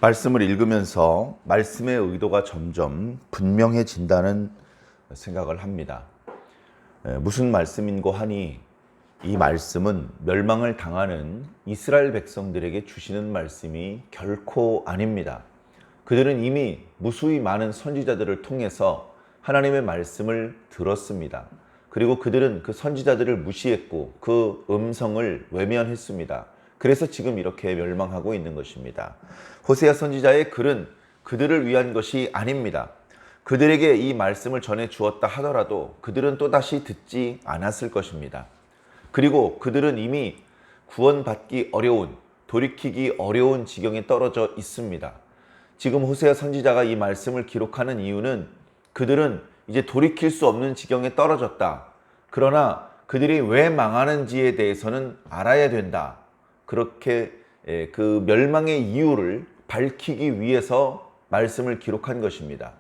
말씀을 읽으면서 말씀의 의도가 점점 분명해진다는 생각을 합니다. 무슨 말씀인고 하니 이 말씀은 멸망을 당하는 이스라엘 백성들에게 주시는 말씀이 결코 아닙니다. 그들은 이미 무수히 많은 선지자들을 통해서 하나님의 말씀을 들었습니다. 그리고 그들은 그 선지자들을 무시했고 그 음성을 외면했습니다. 그래서 지금 이렇게 멸망하고 있는 것입니다. 호세아 선지자의 글은 그들을 위한 것이 아닙니다. 그들에게 이 말씀을 전해 주었다 하더라도 그들은 또다시 듣지 않았을 것입니다. 그리고 그들은 이미 구원받기 어려운, 돌이키기 어려운 지경에 떨어져 있습니다. 지금 호세아 선지자가 이 말씀을 기록하는 이유는 그들은 이제 돌이킬 수 없는 지경에 떨어졌다. 그러나 그들이 왜 망하는지에 대해서는 알아야 된다. 그렇게 그 멸망의 이유를 밝히기 위해서 말씀을 기록한 것입니다.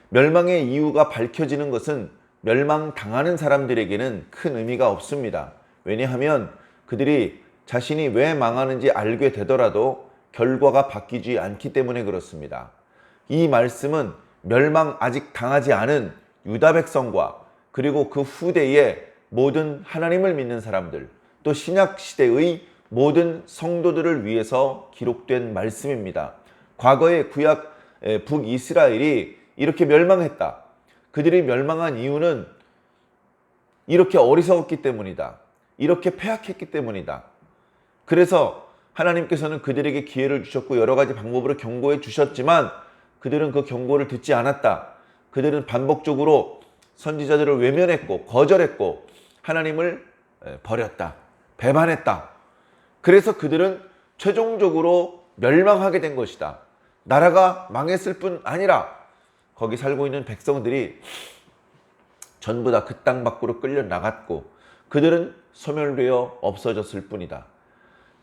멸망의 이유가 밝혀지는 것은 멸망당하는 사람들에게는 큰 의미가 없습니다. 왜냐하면 그들이 자신이 왜 망하는지 알게 되더라도 결과가 바뀌지 않기 때문에 그렇습니다. 이 말씀은 멸망 아직 당하지 않은 유다 백성과 그리고 그 후대의 모든 하나님을 믿는 사람들, 또 신약 시대의 모든 성도들을 위해서 기록된 말씀입니다. 과거의 구약 북이스라엘이 이렇게 멸망했다. 그들이 멸망한 이유는 이렇게 어리석었기 때문이다. 이렇게 패악했기 때문이다. 그래서 하나님께서는 그들에게 기회를 주셨고 여러 가지 방법으로 경고해 주셨지만 그들은 그 경고를 듣지 않았다. 그들은 반복적으로 선지자들을 외면했고 거절했고 하나님을 버렸다. 배반했다. 그래서 그들은 최종적으로 멸망하게 된 것이다. 나라가 망했을 뿐 아니라 거기 살고 있는 백성들이 전부 다 그 땅 밖으로 끌려 나갔고 그들은 소멸되어 없어졌을 뿐이다.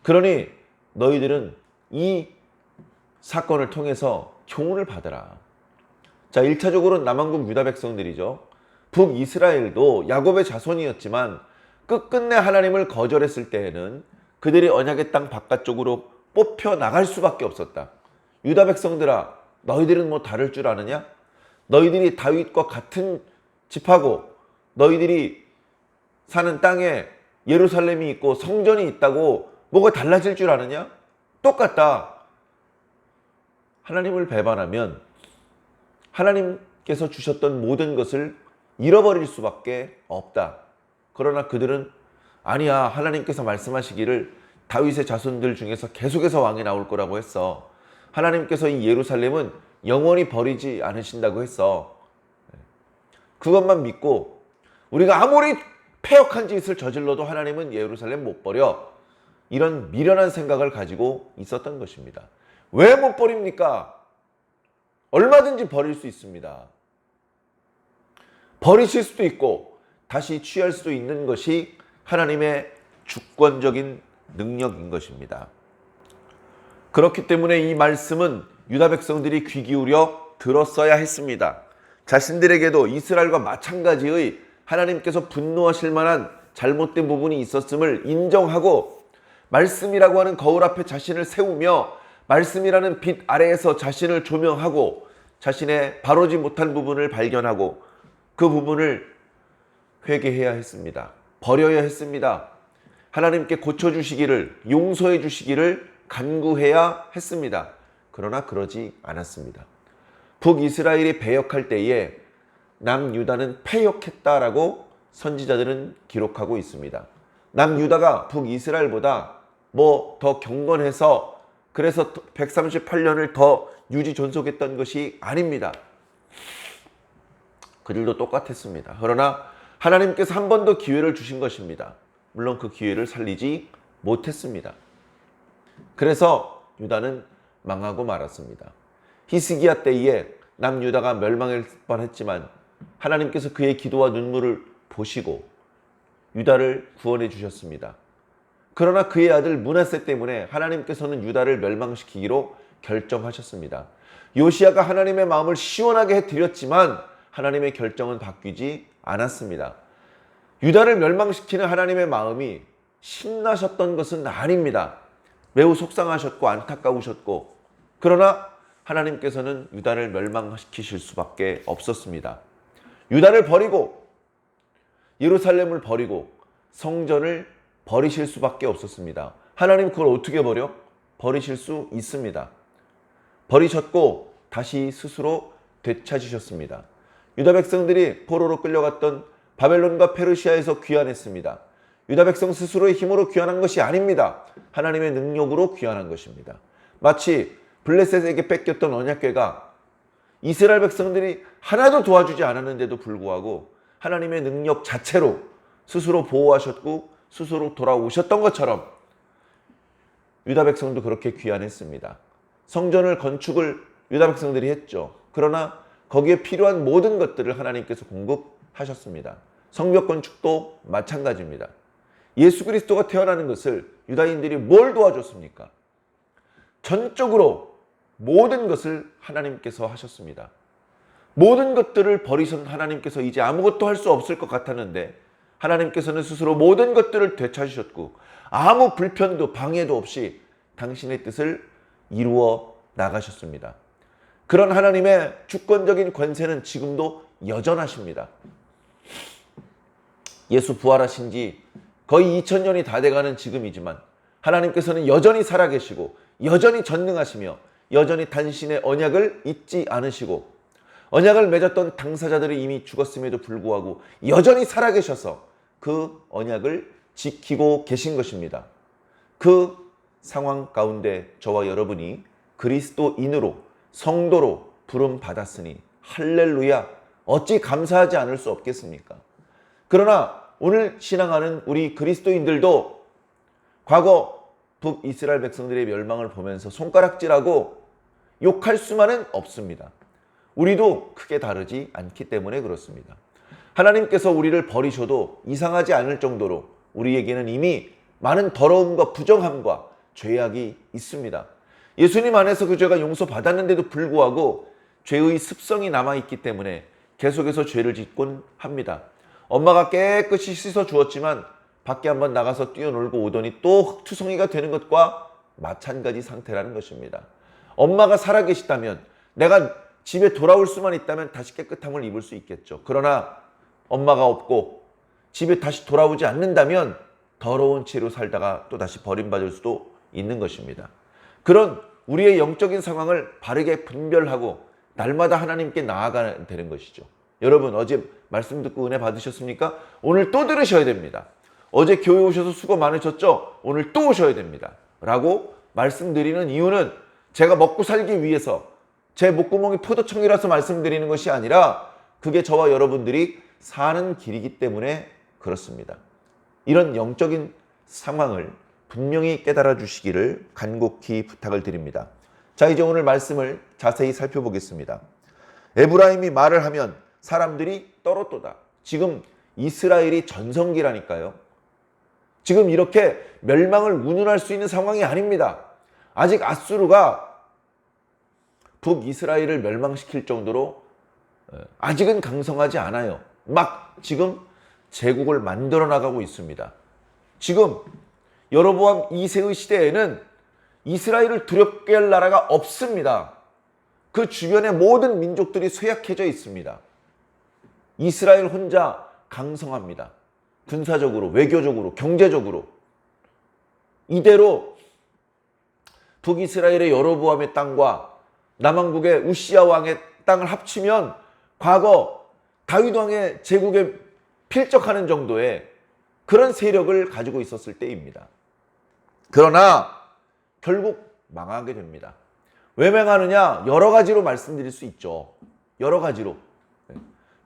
그러니 너희들은 이 사건을 통해서 교훈을 받으라. 자, 1차적으로 남한국 유다 백성들이죠. 북이스라엘도 야곱의 자손이었지만 끝끝내 하나님을 거절했을 때에는 그들이 언약의 땅 바깥쪽으로 뽑혀 나갈 수밖에 없었다. 유다 백성들아, 너희들은 뭐 다를 줄 아느냐? 너희들이 다윗과 같은 집하고 너희들이 사는 땅에 예루살렘이 있고 성전이 있다고 뭐가 달라질 줄 아느냐? 똑같다. 하나님을 배반하면 하나님께서 주셨던 모든 것을 잃어버릴 수밖에 없다. 그러나 그들은 아니야, 하나님께서 말씀하시기를 다윗의 자손들 중에서 계속해서 왕이 나올 거라고 했어. 하나님께서 이 예루살렘은 영원히 버리지 않으신다고 했어. 그것만 믿고 우리가 아무리 패역한 짓을 저질러도 하나님은 예루살렘 못 버려. 이런 미련한 생각을 가지고 있었던 것입니다. 왜 못 버립니까? 얼마든지 버릴 수 있습니다. 버리실 수도 있고 다시 취할 수도 있는 것이 하나님의 주권적인 능력인 것입니다. 그렇기 때문에 이 말씀은 유다 백성들이 귀 기울여 들었어야 했습니다. 자신들에게도 이스라엘과 마찬가지의 하나님께서 분노하실 만한 잘못된 부분이 있었음을 인정하고 말씀이라고 하는 거울 앞에 자신을 세우며 말씀이라는 빛 아래에서 자신을 조명하고 자신의 바로지 못한 부분을 발견하고 그 부분을 회개해야 했습니다. 버려야 했습니다. 하나님께 고쳐주시기를, 용서해 주시기를 간구해야 했습니다. 그러나 그러지 않았습니다. 북이스라엘이 배역할 때에 남유다는 패역했다라고 선지자들은 기록하고 있습니다. 남유다가 북이스라엘보다 뭐 더 경건해서 그래서 138년을 더 유지 존속했던 것이 아닙니다. 그들도 똑같았습니다. 그러나 하나님께서 한 번 더 기회를 주신 것입니다. 물론 그 기회를 살리지 못했습니다. 그래서 유다는 망하고 말았습니다. 히스기야 때에 남유다가 멸망할 뻔했지만 하나님께서 그의 기도와 눈물을 보시고 유다를 구원해 주셨습니다. 그러나 그의 아들 므낫세 때문에 하나님께서는 유다를 멸망시키기로 결정하셨습니다. 요시야가 하나님의 마음을 시원하게 해드렸지만 하나님의 결정은 바뀌지 않았습니다. 유다를 멸망시키는 하나님의 마음이 신나셨던 것은 아닙니다. 매우 속상하셨고 안타까우셨고 그러나 하나님께서는 유다를 멸망시키실 수밖에 없었습니다. 유다를 버리고 예루살렘을 버리고 성전을 버리실 수밖에 없었습니다. 하나님 그걸 어떻게 버리실 수 있습니다. 버리셨고 다시 스스로 되찾으셨습니다. 유다 백성들이 포로로 끌려갔던 바벨론과 페르시아에서 귀환했습니다. 유다 백성 스스로의 힘으로 귀환한 것이 아닙니다. 하나님의 능력으로 귀환한 것입니다. 마치 블레셋에게 뺏겼던 언약궤가 이스라엘 백성들이 하나도 도와주지 않았는데도 불구하고 하나님의 능력 자체로 스스로 보호하셨고 스스로 돌아오셨던 것처럼 유다 백성도 그렇게 귀환했습니다. 성전을 건축을 유다 백성들이 했죠. 그러나 거기에 필요한 모든 것들을 하나님께서 공급하셨습니다. 성벽 건축도 마찬가지입니다. 예수 그리스도가 태어나는 것을 유다인들이 뭘 도와줬습니까? 전적으로 모든 것을 하나님께서 하셨습니다. 모든 것들을 버리신 하나님께서 이제 아무것도 할 수 없을 것 같았는데 하나님께서는 스스로 모든 것들을 되찾으셨고 아무 불편도 방해도 없이 당신의 뜻을 이루어 나가셨습니다. 그런 하나님의 주권적인 권세는 지금도 여전하십니다. 예수 부활하신 지 거의 2000년이 다 돼가는 지금이지만 하나님께서는 여전히 살아계시고 여전히 전능하시며 여전히 당신의 언약을 잊지 않으시고 언약을 맺었던 당사자들이 이미 죽었음에도 불구하고 여전히 살아계셔서 그 언약을 지키고 계신 것입니다. 그 상황 가운데 저와 여러분이 그리스도인으로 성도로 부름 받았으니 할렐루야, 어찌 감사하지 않을 수 없겠습니까? 그러나 오늘 신앙하는 우리 그리스도인들도 과거 북이스라엘 백성들의 멸망을 보면서 손가락질하고 욕할 수만은 없습니다. 우리도 크게 다르지 않기 때문에 그렇습니다. 하나님께서 우리를 버리셔도 이상하지 않을 정도로 우리에게는 이미 많은 더러움과 부정함과 죄악이 있습니다. 예수님 안에서 그 죄가 용서받았는데도 불구하고 죄의 습성이 남아있기 때문에 계속해서 죄를 짓곤 합니다. 엄마가 깨끗이 씻어 주었지만 밖에 한번 나가서 뛰어놀고 오더니 또 흙투성이가 되는 것과 마찬가지 상태라는 것입니다. 엄마가 살아계시다면 내가 집에 돌아올 수만 있다면 다시 깨끗함을 입을 수 있겠죠. 그러나 엄마가 없고 집에 다시 돌아오지 않는다면 더러운 채로 살다가 또 다시 버림받을 수도 있는 것입니다. 그런 우리의 영적인 상황을 바르게 분별하고 날마다 하나님께 나아가야 되는 것이죠. 여러분 어제 말씀 듣고 은혜 받으셨습니까? 오늘 또 들으셔야 됩니다. 어제 교회 오셔서 수고 많으셨죠? 오늘 또 오셔야 됩니다. 라고 말씀드리는 이유는 제가 먹고 살기 위해서 제 목구멍이 포도청이라서 말씀드리는 것이 아니라 그게 저와 여러분들이 사는 길이기 때문에 그렇습니다. 이런 영적인 상황을 분명히 깨달아 주시기를 간곡히 부탁을 드립니다. 자, 이제 오늘 말씀을 자세히 살펴보겠습니다. 에브라임이 말을 하면 사람들이 떨었도다. 지금 이스라엘이 전성기라니까요. 지금 이렇게 멸망을 운운할 수 있는 상황이 아닙니다. 아직 아수르가 북이스라엘을 멸망시킬 정도로 아직은 강성하지 않아요. 막 지금 제국을 만들어 나가고 있습니다. 지금 여로보암 2세의 시대에는 이스라엘을 두렵게 할 나라가 없습니다. 그 주변의 모든 민족들이 쇠약해져 있습니다. 이스라엘 혼자 강성합니다. 군사적으로, 외교적으로, 경제적으로. 이대로 북이스라엘의 여로보암의 땅과 남왕국의 우시야 왕의 땅을 합치면 과거 다윗 왕의 제국에 필적하는 정도의 그런 세력을 가지고 있었을 때입니다. 그러나 결국 망하게 됩니다. 왜 망하느냐? 여러 가지로 말씀드릴 수 있죠. 여러 가지로.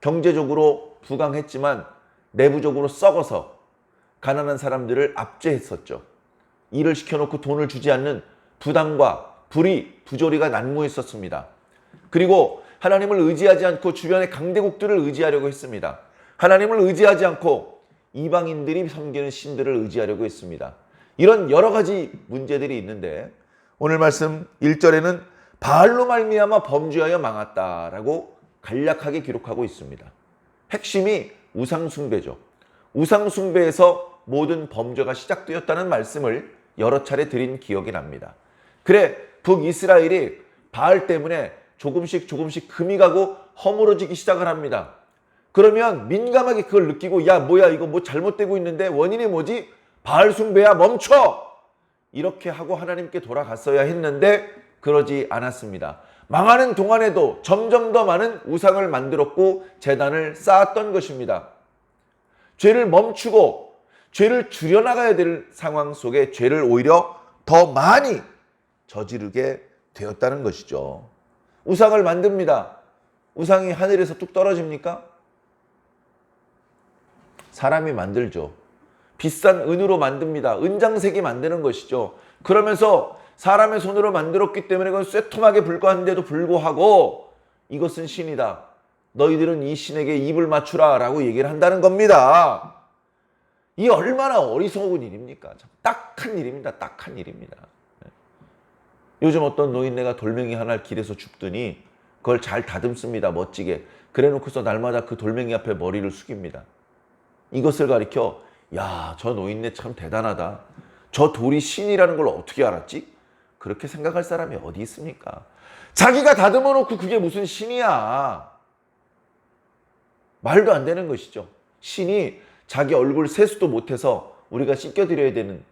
경제적으로 부강했지만 내부적으로 썩어서 가난한 사람들을 압제했었죠. 일을 시켜놓고 돈을 주지 않는 부당과 불의, 부조리가 난무했었습니다. 그리고 하나님을 의지하지 않고 주변의 강대국들을 의지하려고 했습니다. 하나님을 의지하지 않고 이방인들이 섬기는 신들을 의지하려고 했습니다. 이런 여러 가지 문제들이 있는데 오늘 말씀 1절에는 바알로 말미암아 범죄하여 망했다라고 간략하게 기록하고 있습니다. 핵심이 우상숭배죠. 우상숭배에서 모든 범죄가 시작되었다는 말씀을 여러 차례 드린 기억이 납니다. 그래 북이스라엘이 바알 때문에 조금씩 금이 가고 허물어지기 시작을 합니다. 그러면 민감하게 그걸 느끼고 야 뭐야 이거 뭐 잘못되고 있는데 원인이 뭐지? 바알 숭배야 멈춰! 이렇게 하고 하나님께 돌아갔어야 했는데 그러지 않았습니다. 망하는 동안에도 점점 더 많은 우상을 만들었고 제단을 쌓았던 것입니다. 죄를 멈추고 죄를 줄여나가야 될 상황 속에 죄를 오히려 더 많이 저지르게 되었다는 것이죠. 우상을 만듭니다. 우상이 하늘에서 뚝 떨어집니까? 사람이 만들죠. 비싼 은으로 만듭니다. 은장색이 만드는 것이죠. 그러면서 사람의 손으로 만들었기 때문에 그건 쇠통하게 불과한데도 불구하고 이것은 신이다. 너희들은 이 신에게 입을 맞추라 라고 얘기를 한다는 겁니다. 이 얼마나 어리석은 일입니까? 참 딱한 일입니다. 딱한 일입니다. 요즘 어떤 노인네가 돌멩이 하나를 길에서 줍더니 그걸 잘 다듬습니다. 멋지게. 그래 놓고서 날마다 그 돌멩이 앞에 머리를 숙입니다. 이것을 가리켜 야, 저 노인네 참 대단하다. 저 돌이 신이라는 걸 어떻게 알았지? 그렇게 생각할 사람이 어디 있습니까? 자기가 다듬어 놓고 그게 무슨 신이야. 말도 안 되는 것이죠. 신이 자기 얼굴 세수도 못해서 우리가 씻겨드려야 되는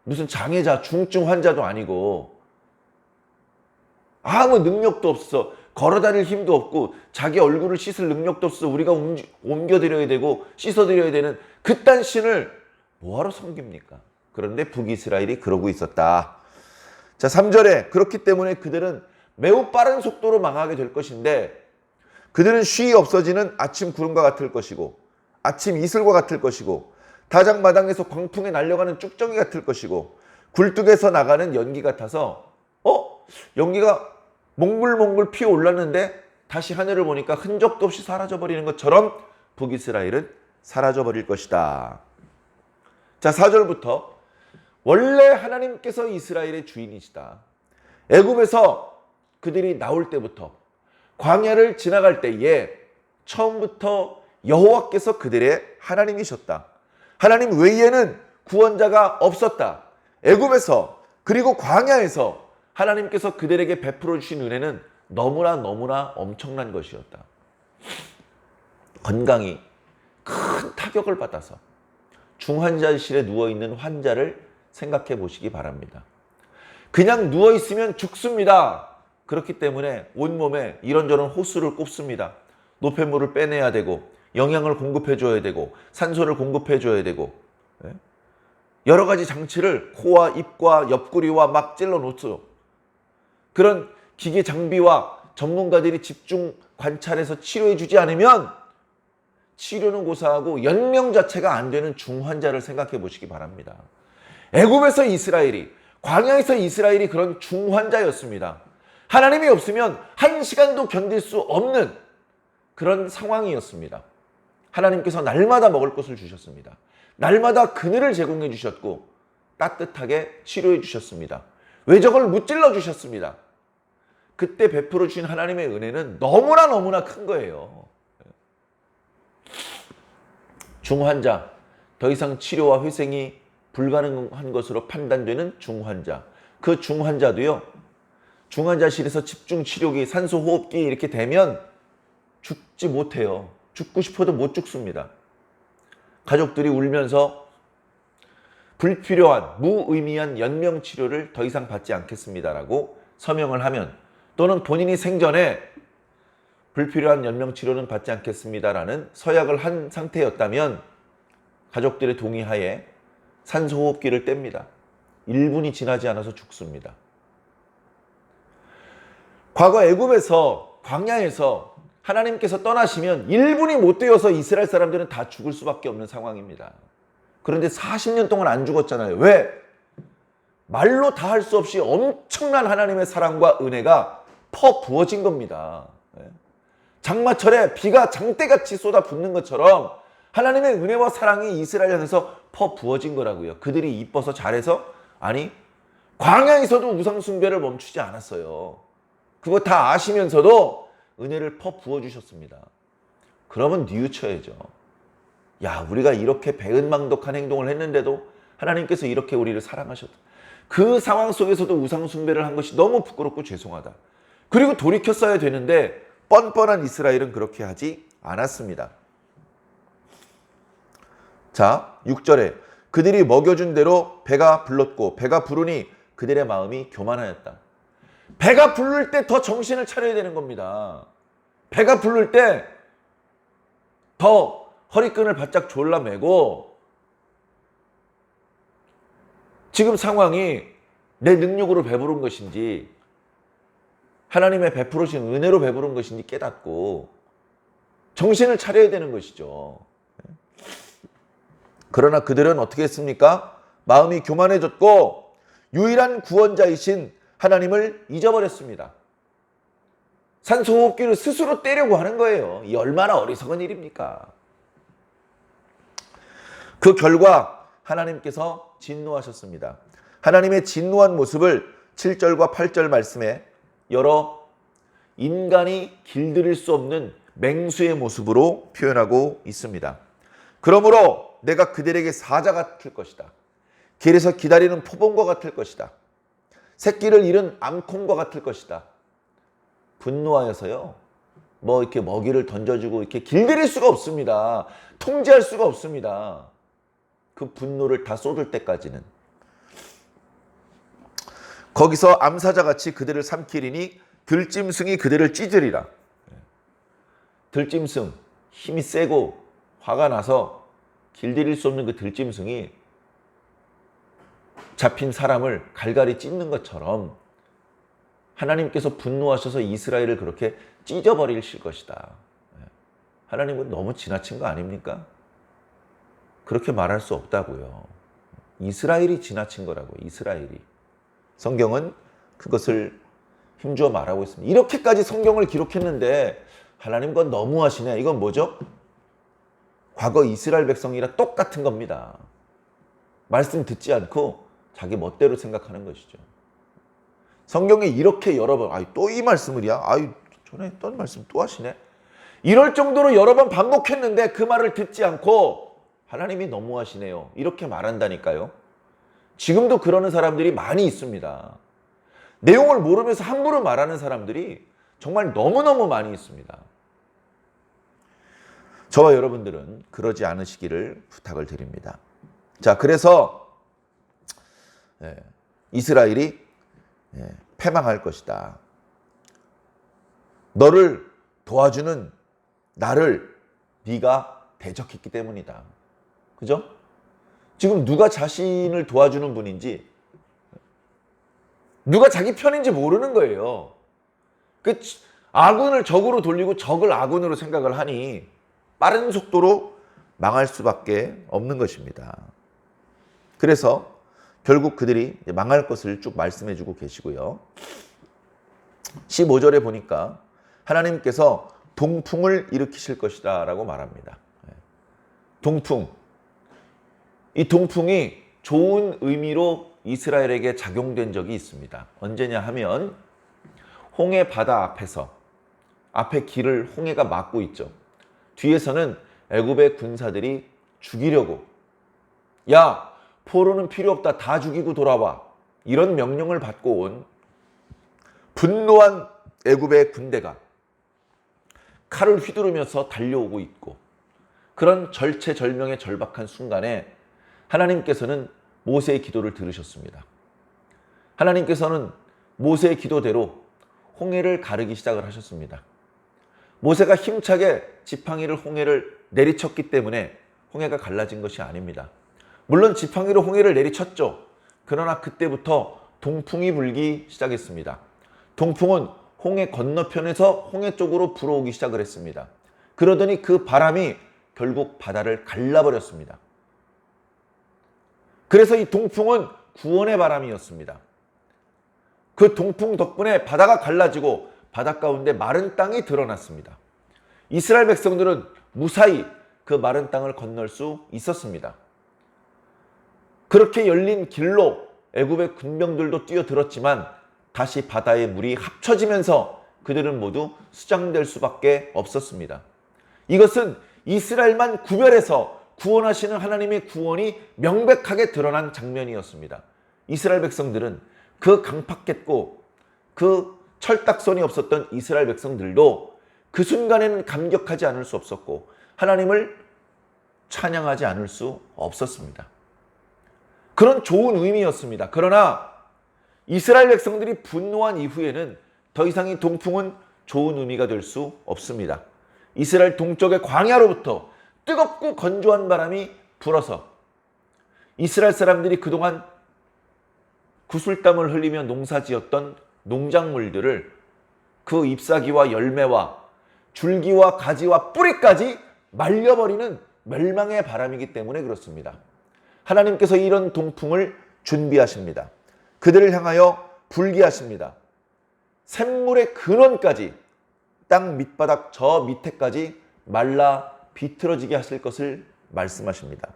무슨 장애자, 중증 환자도 아니고 아무 능력도 없어. 걸어다닐 힘도 없고 자기 얼굴을 씻을 능력도 없어. 우리가 옮겨드려야 되고 씻어드려야 되는 그딴 신을 뭐하러 섬깁니까? 그런데 북이스라엘이 그러고 있었다. 자, 3절에 그렇기 때문에 그들은 매우 빠른 속도로 망하게 될 것인데 그들은 쉬이 없어지는 아침 구름과 같을 것이고 아침 이슬과 같을 것이고 다장마당에서 광풍에 날려가는 쭉정이 같을 것이고 굴뚝에서 나가는 연기 같아서 연기가 몽글몽글 피어올랐는데 다시 하늘을 보니까 흔적도 없이 사라져버리는 것처럼 북이스라엘은 사라져버릴 것이다. 자, 4절부터 원래 하나님께서 이스라엘의 주인이시다. 애굽에서 그들이 나올 때부터 광야를 지나갈 때에 처음부터 여호와께서 그들의 하나님이셨다. 하나님 외에는 구원자가 없었다. 애굽에서 그리고 광야에서 하나님께서 그들에게 베풀어 주신 은혜는 너무나 엄청난 것이었다. 건강이 큰 타격을 받아서 중환자실에 누워있는 환자를 생각해 보시기 바랍니다. 그냥 누워있으면 죽습니다. 그렇기 때문에 온몸에 이런저런 호수를 꼽습니다. 노폐물을 빼내야 되고 영양을 공급해 줘야 되고 산소를 공급해 줘야 되고 여러 가지 장치를 코와 입과 옆구리와 막 찔러 놓죠. 그런 기계 장비와 전문가들이 집중 관찰해서 치료해 주지 않으면 치료는 고사하고 연명 자체가 안 되는 중환자를 생각해 보시기 바랍니다. 애굽에서 이스라엘이, 광야에서 이스라엘이 그런 중환자였습니다. 하나님이 없으면 한 시간도 견딜 수 없는 그런 상황이었습니다. 하나님께서 날마다 먹을 것을 주셨습니다. 날마다 그늘을 제공해 주셨고 따뜻하게 치료해 주셨습니다. 외적을 무찔러 주셨습니다. 그때 베풀어 주신 하나님의 은혜는 너무나 큰 거예요. 중환자, 더 이상 치료와 회생이 불가능한 것으로 판단되는 중환자. 그 중환자도요, 중환자실에서 집중 치료기, 산소 호흡기 이렇게 되면 죽지 못해요. 죽고 싶어도 못 죽습니다. 가족들이 울면서 불필요한 무의미한 연명 치료를 더 이상 받지 않겠습니다라고 서명을 하면, 또는 본인이 생전에 불필요한 연명 치료는 받지 않겠습니다라는 서약을 한 상태였다면 가족들의 동의하에 산소호흡기를 뗍니다. 1분이 지나지 않아서 죽습니다. 과거 애굽에서 광야에서 하나님께서 떠나시면 1분이 못 되어서 이스라엘 사람들은 다 죽을 수밖에 없는 상황입니다. 그런데 40년 동안 안 죽었잖아요. 왜? 말로 다 할 수 없이 엄청난 하나님의 사랑과 은혜가 퍼부어진 겁니다. 장마철에 비가 장대같이 쏟아붓는 것처럼 하나님의 은혜와 사랑이 이스라엘 안에서 퍼부어진 거라고요. 그들이 이뻐서 잘해서? 아니, 광야에서도 우상 숭배를 멈추지 않았어요. 그거 다 아시면서도 은혜를 퍼부어 주셨습니다. 그러면 뉘우쳐야죠. 야, 우리가 이렇게 배은망덕한 행동을 했는데도 하나님께서 이렇게 우리를 사랑하셨다. 그 상황 속에서도 우상 숭배를 한 것이 너무 부끄럽고 죄송하다. 그리고 돌이켰어야 되는데 뻔뻔한 이스라엘은 그렇게 하지 않았습니다. 자, 6절에 그들이 먹여준 대로 배가 불렀고 배가 부르니 그들의 마음이 교만하였다. 배가 부를 때 더 정신을 차려야 되는 겁니다. 배가 부를 때 더 허리끈을 바짝 졸라매고 지금 상황이 내 능력으로 배부른 것인지 하나님의 베풀으신 은혜로 배부른 것인지 깨닫고 정신을 차려야 되는 것이죠. 그러나 그들은 어떻게 했습니까? 마음이 교만해졌고 유일한 구원자이신 하나님을 잊어버렸습니다. 산소호흡기를 스스로 떼려고 하는 거예요. 이 얼마나 어리석은 일입니까? 그 결과 하나님께서 진노하셨습니다. 하나님의 진노한 모습을 7절과 8절 말씀에 여러 인간이 길들일 수 없는 맹수의 모습으로 표현하고 있습니다. 그러므로 내가 그들에게 사자 같을 것이다. 길에서 기다리는 포범과 같을 것이다. 새끼를 잃은 암콩과 같을 것이다. 분노하여서요. 뭐 이렇게 먹이를 던져주고 이렇게 길들일 수가 없습니다. 통제할 수가 없습니다. 그 분노를 다 쏟을 때까지는. 거기서 암사자같이 그들을 삼키리니 들짐승이 그들을 찢으리라. 들짐승, 힘이 세고 화가 나서 길들일 수 없는 그 들짐승이 잡힌 사람을 갈갈이 찢는 것처럼 하나님께서 분노하셔서 이스라엘을 그렇게 찢어버리실 것이다. 하나님은 너무 지나친 거 아닙니까? 그렇게 말할 수 없다고요. 이스라엘이 지나친 거라고요. 이스라엘이. 성경은 그것을 힘주어 말하고 있습니다. 이렇게까지 성경을 기록했는데 하나님 건 너무하시네. 이건 뭐죠? 과거 이스라엘 백성이랑 똑같은 겁니다. 말씀 듣지 않고 자기 멋대로 생각하는 것이죠. 성경에 이렇게 여러 번, 또 이 말씀을이야? 전에 했던 말씀 또 하시네? 이럴 정도로 여러 번 반복했는데 그 말을 듣지 않고 하나님이 너무하시네요. 이렇게 말한다니까요. 지금도 그러는 사람들이 많이 있습니다. 내용을 모르면서 함부로 말하는 사람들이 정말 너무너무 많이 있습니다. 저와 여러분들은 그러지 않으시기를 부탁을 드립니다. 자, 그래서 이스라엘이 패망할 것이다. 너를 도와주는 나를 네가 대적했기 때문이다. 그죠? 지금 누가 자신을 도와주는 분인지, 누가 자기 편인지 모르는 거예요. 그 아군을 적으로 돌리고 적을 아군으로 생각을 하니 빠른 속도로 망할 수밖에 없는 것입니다. 그래서 결국 그들이 망할 것을 쭉 말씀해 주고 계시고요. 15절에 보니까 하나님께서 동풍을 일으키실 것이다 라고 말합니다. 동풍. 이 동풍이 좋은 의미로 이스라엘에게 작용된 적이 있습니다. 언제냐 하면 홍해 바다 앞에서 앞에 길을 홍해가 막고 있죠. 뒤에서는 애굽의 군사들이 죽이려고, 야, 포로는 필요 없다. 다 죽이고 돌아와. 이런 명령을 받고 온 분노한 애굽의 군대가 칼을 휘두르면서 달려오고 있고, 그런 절체절명의 절박한 순간에 하나님께서는 모세의 기도를 들으셨습니다. 하나님께서는 모세의 기도대로 홍해를 가르기 시작을 하셨습니다. 모세가 힘차게 지팡이를 홍해를 내리쳤기 때문에 홍해가 갈라진 것이 아닙니다. 물론 지팡이로 홍해를 내리쳤죠. 그러나 그때부터 동풍이 불기 시작했습니다. 동풍은 홍해 건너편에서 홍해 쪽으로 불어오기 시작을 했습니다. 그러더니 그 바람이 결국 바다를 갈라버렸습니다. 그래서 이 동풍은 구원의 바람이었습니다. 그 동풍 덕분에 바다가 갈라지고 바다 가운데 마른 땅이 드러났습니다. 이스라엘 백성들은 무사히 그 마른 땅을 건널 수 있었습니다. 그렇게 열린 길로 애굽의 군병들도 뛰어들었지만 다시 바다의 물이 합쳐지면서 그들은 모두 수장될 수밖에 없었습니다. 이것은 이스라엘만 구별해서 구원하시는 하나님의 구원이 명백하게 드러난 장면이었습니다. 이스라엘 백성들은 그 강팍했고 그 철딱선이 없었던 이스라엘 백성들도 그 순간에는 감격하지 않을 수 없었고 하나님을 찬양하지 않을 수 없었습니다. 그런 좋은 의미였습니다. 그러나 이스라엘 백성들이 분노한 이후에는 더 이상 이 동풍은 좋은 의미가 될 수 없습니다. 이스라엘 동쪽의 광야로부터 뜨겁고 건조한 바람이 불어서 이스라엘 사람들이 그동안 구슬땀을 흘리며 농사지었던 농작물들을 그 잎사귀와 열매와 줄기와 가지와 뿌리까지 말려버리는 멸망의 바람이기 때문에 그렇습니다. 하나님께서 이런 동풍을 준비하십니다. 그들을 향하여 불게 하십니다. 샘물의 근원까지 땅 밑바닥 저 밑에까지 말라 비틀어지게 하실 것을 말씀하십니다.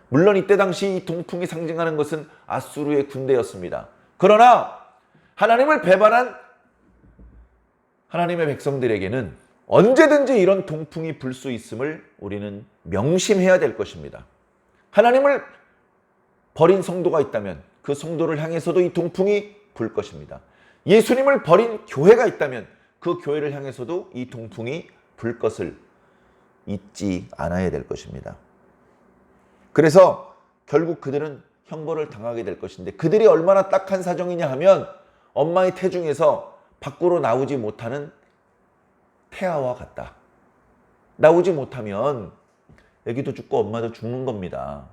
물론 이때 당시 이 동풍이 상징하는 것은 아수르의 군대였습니다. 그러나 하나님을 배반한 하나님의 백성들에게는 언제든지 이런 동풍이 불 수 있음을 우리는 명심해야 될 것입니다. 하나님을 버린 성도가 있다면 그 성도를 향해서도 이 동풍이 불 것입니다. 예수님을 버린 교회가 있다면 그 교회를 향해서도 이 동풍이 불 것을 잊지 않아야 될 것입니다. 그래서 결국 그들은 형벌을 당하게 될 것인데 그들이 얼마나 딱한 사정이냐 하면 엄마의 태중에서 밖으로 나오지 못하는 태아와 같다. 나오지 못하면 아기도 죽고 엄마도 죽는 겁니다.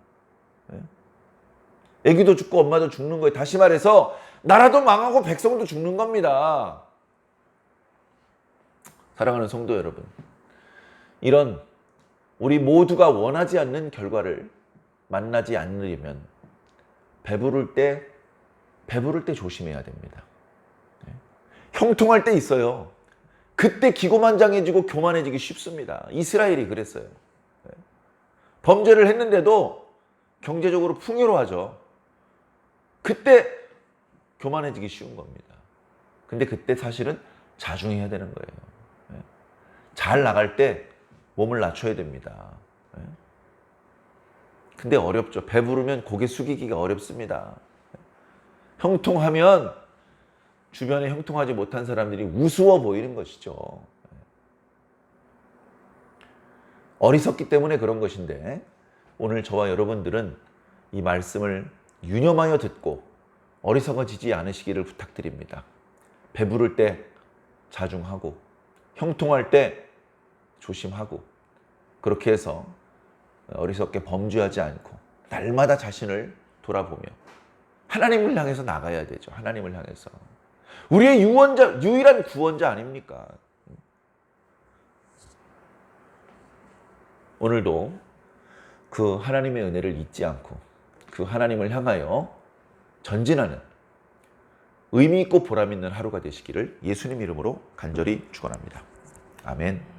아기도 죽고 엄마도 죽는 거예요. 다시 말해서 나라도 망하고 백성도 죽는 겁니다. 사랑하는 성도 여러분, 이런 우리 모두가 원하지 않는 결과를 만나지 않으려면 배부를 때 조심해야 됩니다. 형통할 때 있어요. 그때 기고만장해지고 교만해지기 쉽습니다. 이스라엘이 그랬어요. 범죄를 했는데도 경제적으로 풍요로워하죠. 그때 교만해지기 쉬운 겁니다. 근데 그때 사실은 자중해야 되는 거예요. 잘 나갈 때 몸을 낮춰야 됩니다. 근데 어렵죠. 배부르면 고개 숙이기가 어렵습니다. 형통하면 주변에 형통하지 못한 사람들이 우스워 보이는 것이죠. 어리석기 때문에 그런 것인데 오늘 저와 여러분들은 이 말씀을 유념하여 듣고 어리석어지지 않으시기를 부탁드립니다. 배부를 때 자중하고 형통할 때 조심하고 그렇게 해서 어리석게 범죄하지 않고 날마다 자신을 돌아보며 하나님을 향해서 나가야 되죠. 하나님을 향해서. 우리의 유일한 구원자 아닙니까? 오늘도 그 하나님의 은혜를 잊지 않고 그 하나님을 향하여 전진하는 의미 있고 보람 있는 하루가 되시기를 예수님 이름으로 간절히 축원합니다. 아멘.